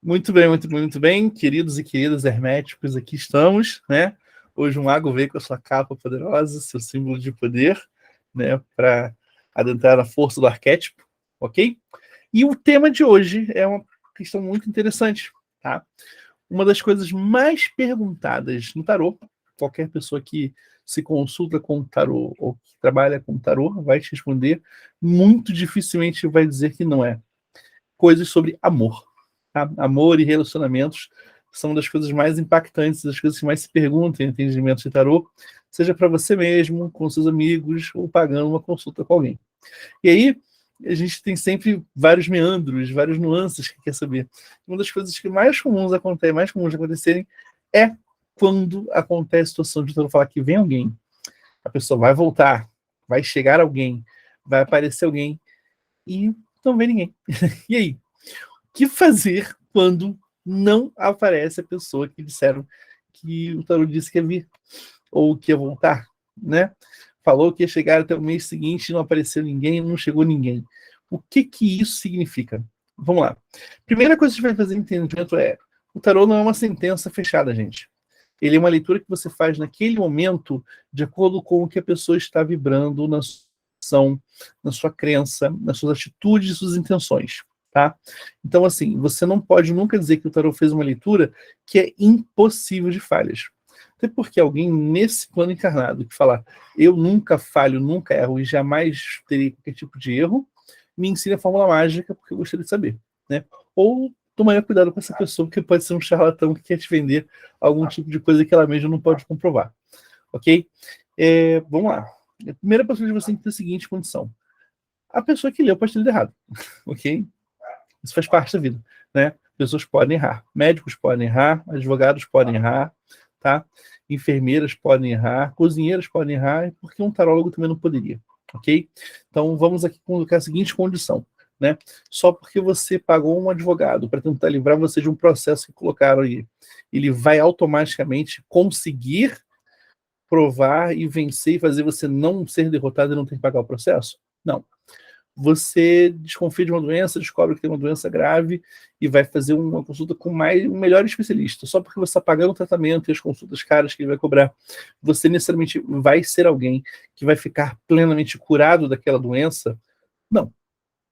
Muito bem, muito bem, muito bem. Queridos e queridas herméticos, aqui estamos, né? Hoje um mago veio com a sua capa poderosa, seu símbolo de poder, né? Para adentrar a força do arquétipo, ok? E o tema de hoje é uma questão muito interessante, tá? Uma das coisas mais perguntadas no tarô, qualquer pessoa que se consulta com o tarô ou que trabalha com o tarô vai te responder, muito dificilmente vai dizer que não é. Coisas sobre amor. Tá? Amor e relacionamentos são das coisas mais impactantes, das coisas que mais se perguntam em entendimento de tarô, seja para você mesmo, com seus amigos, ou pagando uma consulta com alguém. E aí, a gente tem sempre vários meandros, várias nuances que quer saber. Uma das coisas que mais comuns de acontecerem é quando acontece a situação de tarô falar que vem alguém, a pessoa vai voltar, vai chegar alguém, vai aparecer alguém, e não vem ninguém. E aí? O que fazer quando não aparece a pessoa que disseram que o tarô disse que ia vir ou que ia voltar, né? Falou que ia chegar até o mês seguinte, não apareceu ninguém, não chegou ninguém. O que que isso significa? Vamos lá. Primeira coisa que a gente vai fazer entendimento é: o tarô não é uma sentença fechada, gente. Ele é uma leitura que você faz naquele momento de acordo com o que a pessoa está vibrando na sua ação, na sua crença, nas suas atitudes e suas intenções. Tá? Então, assim, você não pode nunca dizer que o tarô fez uma leitura que é impossível de falhas. Até porque alguém nesse plano encarnado que falar eu nunca falho, nunca erro e jamais terei qualquer tipo de erro, me ensina a fórmula mágica porque eu gostaria de saber. Né? Ou tomaria cuidado com essa pessoa, porque pode ser um charlatão que quer te vender algum tipo de coisa que ela mesma não pode comprovar. Ok? Vamos lá. A primeira possibilidade você tem que ter a seguinte condição. A pessoa que leu pode ter lido errado. Ok? Isso faz parte da vida, né? Pessoas podem errar, médicos podem errar, advogados podem errar, tá? Enfermeiras podem errar, cozinheiras podem errar, porque um tarólogo também não poderia, ok? Então vamos aqui colocar a seguinte condição, né? Só porque você pagou um advogado para tentar livrar você de um processo que colocaram aí, ele vai automaticamente conseguir provar e vencer e fazer você não ser derrotado e não ter que pagar o processo? Não. Você desconfia de uma doença, descobre que tem uma doença grave e vai fazer uma consulta com um melhor especialista. Só porque você está pagando o tratamento e as consultas caras que ele vai cobrar, você necessariamente vai ser alguém que vai ficar plenamente curado daquela doença? Não.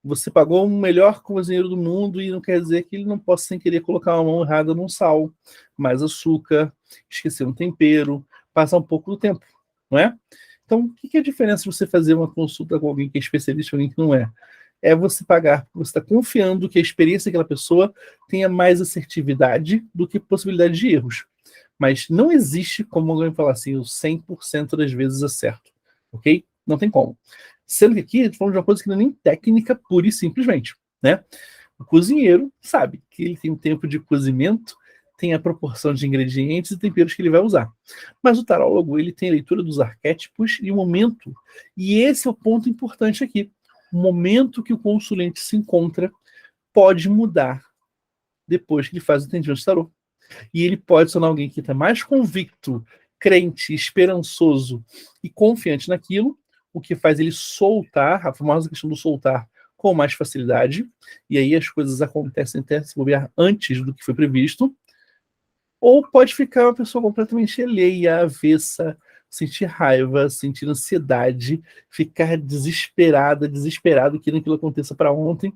Você pagou o melhor cozinheiro do mundo e não quer dizer que ele não possa, sem querer, colocar uma mão errada num sal, mais açúcar, esquecer um tempero, passar um pouco do tempo, não é? Então, o que é a diferença de você fazer uma consulta com alguém que é especialista e alguém que não é? É você pagar, você está confiando que a experiência daquela pessoa tenha mais assertividade do que possibilidade de erros. Mas não existe como alguém falar assim, o 100% das vezes acerto, ok? Não tem como. Sendo que aqui, falando de uma coisa que não é nem técnica pura e simplesmente, né? O cozinheiro sabe que ele tem um tempo de cozimento, tem a proporção de ingredientes e temperos que ele vai usar. Mas o tarólogo, ele tem a leitura dos arquétipos e o momento. E esse é o ponto importante aqui. O momento que o consulente se encontra pode mudar depois que ele faz o entendimento de tarô. E ele pode ser alguém que está mais convicto, crente, esperançoso e confiante naquilo, o que faz ele soltar, a famosa questão do soltar, com mais facilidade, e aí as coisas acontecem até se bobear antes do que foi previsto, ou pode ficar uma pessoa completamente alheia, avessa, sentir raiva, sentir ansiedade, ficar desesperada, desesperado, querendo que aquilo aconteça para ontem,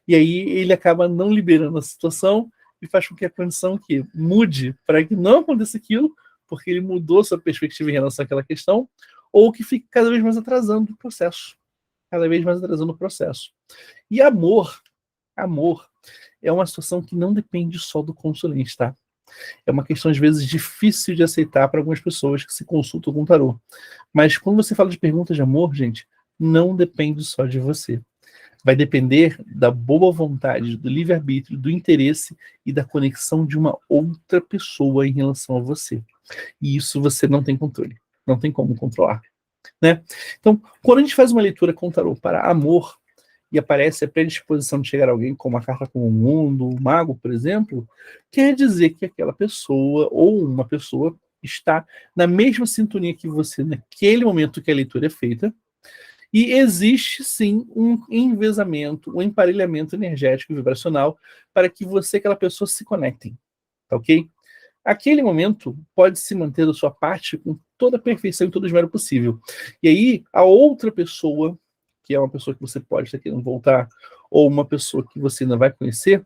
e aí ele acaba não liberando a situação e faz com que a condição que mude para que não aconteça aquilo, porque ele mudou sua perspectiva em relação àquela questão, ou que fique cada vez mais atrasando o processo, cada vez mais atrasando o processo. E amor é uma situação que não depende só do consulente, tá? É uma questão, às vezes, difícil de aceitar para algumas pessoas que se consultam com tarô. Mas quando você fala de perguntas de amor, gente, não depende só de você. Vai depender da boa vontade, do livre-arbítrio, do interesse e da conexão de uma outra pessoa em relação a você. E isso você não tem controle. Não tem como controlar. Né? Então, quando a gente faz uma leitura com tarô para amor, e aparece a predisposição de chegar a alguém com uma carta como o mundo, o mago, por exemplo, quer dizer que aquela pessoa ou uma pessoa está na mesma sintonia que você naquele momento que a leitura é feita E existe, sim, um envezamento, um emparelhamento energético e vibracional para que você e aquela pessoa se conectem, tá ok? Aquele momento pode se manter da sua parte com toda a perfeição e todo o esmero possível. E aí, a outra pessoa, que é uma pessoa que você pode estar querendo voltar, ou uma pessoa que você ainda vai conhecer,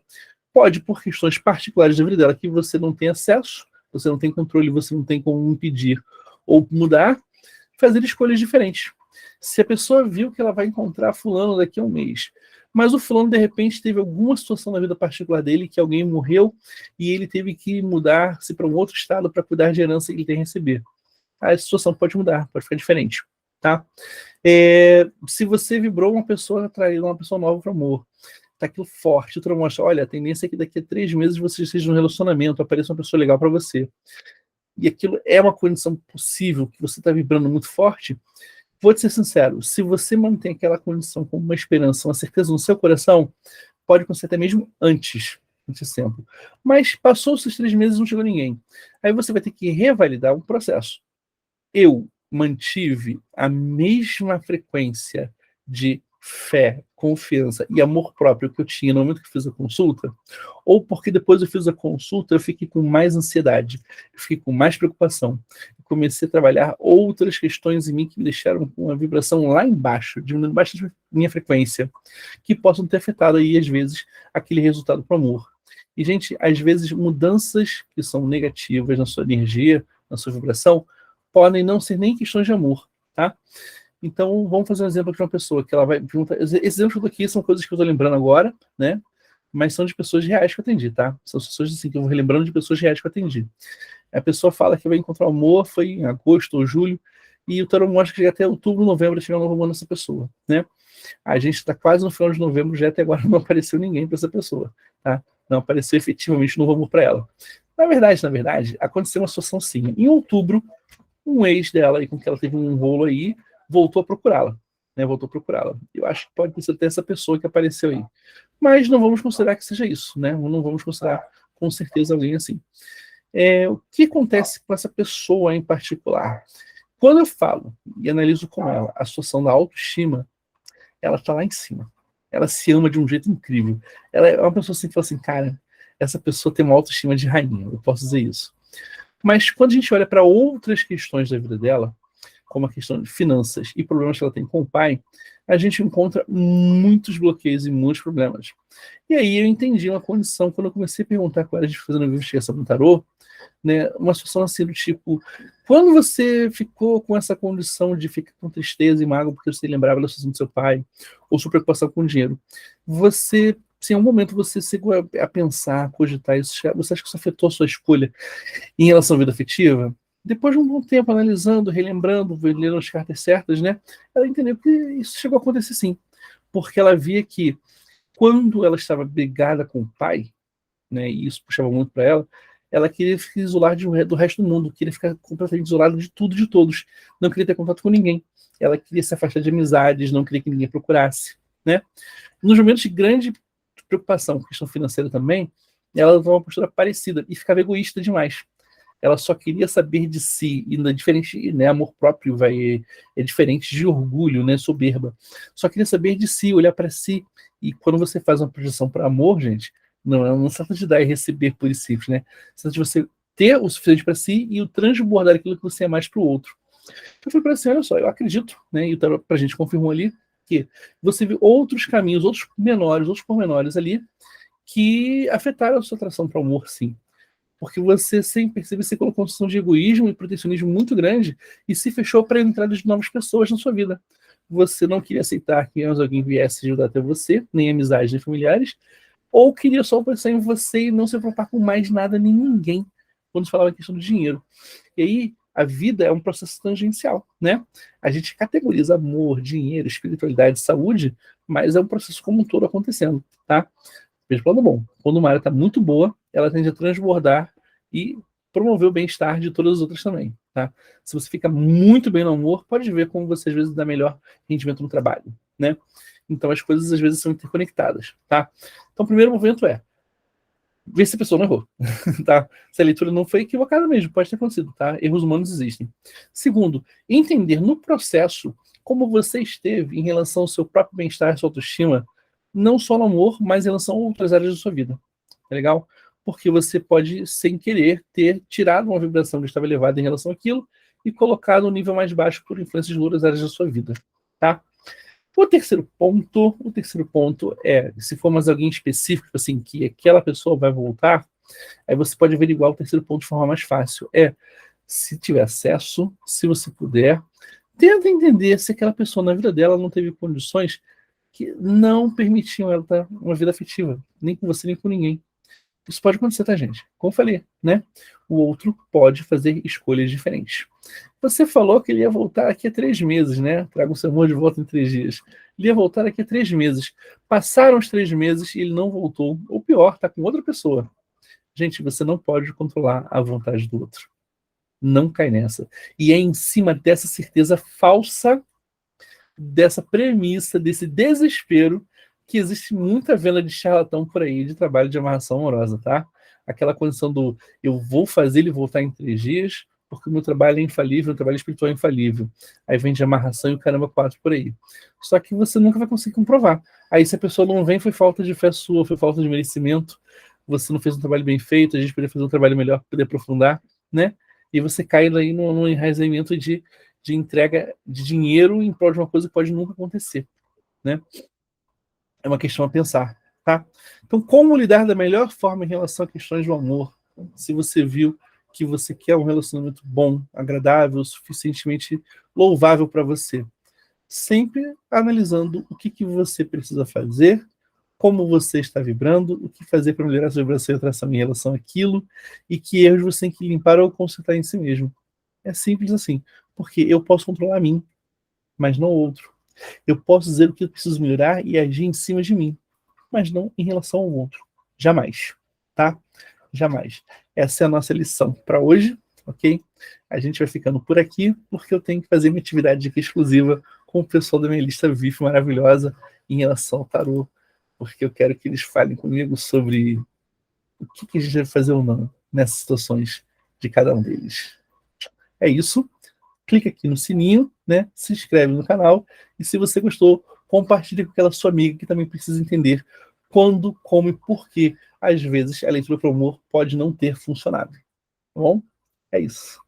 pode, por questões particulares da vida dela, que você não tem acesso, você não tem controle, você não tem como impedir ou mudar, fazer escolhas diferentes. Se a pessoa viu que ela vai encontrar fulano daqui a um mês, mas o fulano de repente teve alguma situação na vida particular dele, que alguém morreu e ele teve que mudar-se para um outro estado para cuidar de herança que ele tem a receber. A situação pode mudar, pode ficar diferente, tá? Se você vibrou uma pessoa atraindo uma pessoa nova para o amor, tá aquilo forte, tu mostra, olha, a tendência é que daqui a 3 meses você esteja num relacionamento, apareça uma pessoa legal para você. E aquilo é uma condição possível, que você está vibrando muito forte. Vou te ser sincero, se você mantém aquela condição como uma esperança, uma certeza no seu coração, pode acontecer até mesmo antes tempo. Mas passou esses 3 meses e não chegou ninguém. Aí você vai ter que revalidar um processo. Eu mantive a mesma frequência de fé, confiança e amor próprio que eu tinha no momento que fiz a consulta? Ou porque depois eu fiz a consulta eu fiquei com mais ansiedade, eu fiquei com mais preocupação, comecei a trabalhar outras questões em mim que me deixaram com uma vibração lá embaixo, diminuindo bastante minha frequência, que possam ter afetado aí, às vezes, aquele resultado para o amor. E, gente, às vezes, mudanças que são negativas na sua energia, na sua vibração, podem não ser nem questões de amor, tá? Então, vamos fazer um exemplo de uma pessoa que ela vai perguntar. Esses exemplos aqui são coisas que eu estou lembrando agora, né? Mas são de pessoas reais que eu atendi, tá? São pessoas assim que eu vou relembrando de pessoas reais que eu atendi. A pessoa fala que vai encontrar o amor, foi em agosto ou julho, e o tarot mostra que até outubro, novembro chegar um novo amor nessa pessoa, né? A gente está quase no final de novembro, já até agora não apareceu ninguém para essa pessoa, tá? Não apareceu efetivamente um novo amor para ela. Na verdade, aconteceu uma situação assim. Em outubro, um ex dela, e com que ela teve um rolo aí, voltou a procurá-la, né? Voltou a procurá-la. Eu acho que pode ser até essa pessoa que apareceu aí. Mas não vamos considerar que seja isso, né? Não vamos considerar com certeza alguém assim. O que acontece com essa pessoa em particular? Quando eu falo e analiso com ela a situação da autoestima, ela está lá em cima. Ela se ama de um jeito incrível. Ela é uma pessoa assim que fala assim, cara, essa pessoa tem uma autoestima de rainha, eu posso dizer isso. Mas quando a gente olha para outras questões da vida dela, como a questão de finanças e problemas que ela tem com o pai, a gente encontra muitos bloqueios e muitos problemas. E aí eu entendi uma condição, quando eu comecei a perguntar com ela, a gente fazendo uma investigação no tarô, né, uma situação assim do tipo, quando você ficou com essa condição de ficar com tristeza e mágoa porque você lembrava da situação do seu pai, ou sua preocupação com o dinheiro, você, se em algum momento você chegou a pensar, a cogitar isso, você acha que isso afetou a sua escolha em relação à vida afetiva? Depois de um bom tempo analisando, relembrando, lendo as cartas certas, né, ela entendeu que isso chegou a acontecer sim, porque ela via que quando ela estava brigada com o pai, né, e isso puxava muito para ela, ela queria se isolar do resto do mundo, queria ficar completamente isolada de tudo, de todos, não queria ter contato com ninguém, ela queria se afastar de amizades, não queria que ninguém procurasse, né? Nos momentos de grande preocupação, questão financeira também, ela tomou uma postura parecida e ficava egoísta demais. Ela só queria saber de si, e não é diferente, né? Amor próprio é diferente de orgulho, né? Soberba. Só queria saber de si, olhar para si. E quando você faz uma projeção para amor, gente, não se trata de dar e receber por e simples, né? Se trata de você ter o suficiente para si e o transbordar aquilo que você é mais para o outro. Eu falei para assim, olha só, eu acredito, né? E para a gente confirmou ali que você viu outros caminhos, outros menores, outros pormenores ali que afetaram a sua atração para o amor, sim. Porque você, sem perceber, se colocou uma situação de egoísmo e protecionismo muito grande e se fechou para a entrada de novas pessoas na sua vida. Você não queria aceitar que alguém viesse ajudar até você, nem amizades, nem familiares, ou queria só pensar em você e não se preocupar com mais nada nem ninguém, quando se falava em questão do dinheiro. E aí, a vida é um processo tangencial, né? A gente categoriza amor, dinheiro, espiritualidade, saúde, mas é um processo como um todo acontecendo, tá? Veja o lado bom. Quando uma área está muito boa, ela tende a transbordar e promover o bem-estar de todas as outras também, tá? Se você fica muito bem no amor, pode ver como você às vezes dá melhor rendimento no trabalho, né? Então as coisas às vezes são interconectadas, tá? Então o primeiro movimento é ver se a pessoa não errou, tá? Se a leitura não foi equivocada mesmo, pode ter acontecido, tá? Erros humanos existem. Segundo, entender no processo como você esteve em relação ao seu próprio bem-estar, sua autoestima, não só no amor, mas em relação a outras áreas da sua vida. Tá legal? Porque você pode, sem querer, ter tirado uma vibração que estava elevada em relação àquilo e colocado um nível mais baixo por influências de outras áreas da sua vida, tá? O terceiro ponto é, se for mais alguém específico, assim, que aquela pessoa vai voltar, aí você pode averiguar o terceiro ponto de forma mais fácil. Se tiver acesso, se você puder, tenta entender se aquela pessoa na vida dela não teve condições que não permitiam ela ter uma vida afetiva, nem com você, nem com ninguém. Isso pode acontecer, tá, gente? Como eu falei, né? O outro pode fazer escolhas diferentes. Você falou que ele ia voltar daqui a 3 meses, né? Traga o seu amor de volta em 3 dias. Ele ia voltar daqui a 3 meses. Passaram os 3 meses e ele não voltou. Ou pior, tá com outra pessoa. Gente, você não pode controlar a vontade do outro. Não cai nessa. E é em cima dessa certeza falsa, dessa premissa, desse desespero, que existe muita venda de charlatão por aí de trabalho de amarração amorosa, tá? Aquela condição do eu vou fazer ele voltar em 3 dias, porque o meu trabalho é infalível, o trabalho espiritual é infalível. Aí vem de amarração e o caramba 4 por aí. Só que você nunca vai conseguir comprovar. Aí se a pessoa não vem, foi falta de fé sua, foi falta de merecimento, você não fez um trabalho bem feito, a gente poderia fazer um trabalho melhor para poder aprofundar, né? E você cai aí num enraizamento de entrega de dinheiro em prol de uma coisa que pode nunca acontecer, né? É uma questão a pensar, tá? Então, como lidar da melhor forma em relação a questões do amor? Se você viu que você quer um relacionamento bom, agradável, suficientemente louvável para você, sempre analisando o que você precisa fazer, como você está vibrando, o que fazer para melhorar a sua vibração e atração em relação àquilo, e que erros você tem que limpar ou consertar em si mesmo. É simples assim, porque eu posso controlar a mim, mas não o outro. Eu posso dizer o que eu preciso melhorar e agir em cima de mim, mas não em relação ao outro. Jamais, tá? Jamais. Essa é a nossa lição para hoje, ok? A gente vai ficando por aqui, porque eu tenho que fazer minha atividade aqui exclusiva com o pessoal da minha lista VIP maravilhosa em relação ao tarô, porque eu quero que eles falem comigo sobre o que a gente deve fazer ou não nessas situações de cada um deles. É isso. Clica aqui no sininho, né? Se inscreve no canal e se você gostou, compartilhe com aquela sua amiga que também precisa entender quando, como e por que às vezes a leitura para o amor pode não ter funcionado. Tá bom? É isso.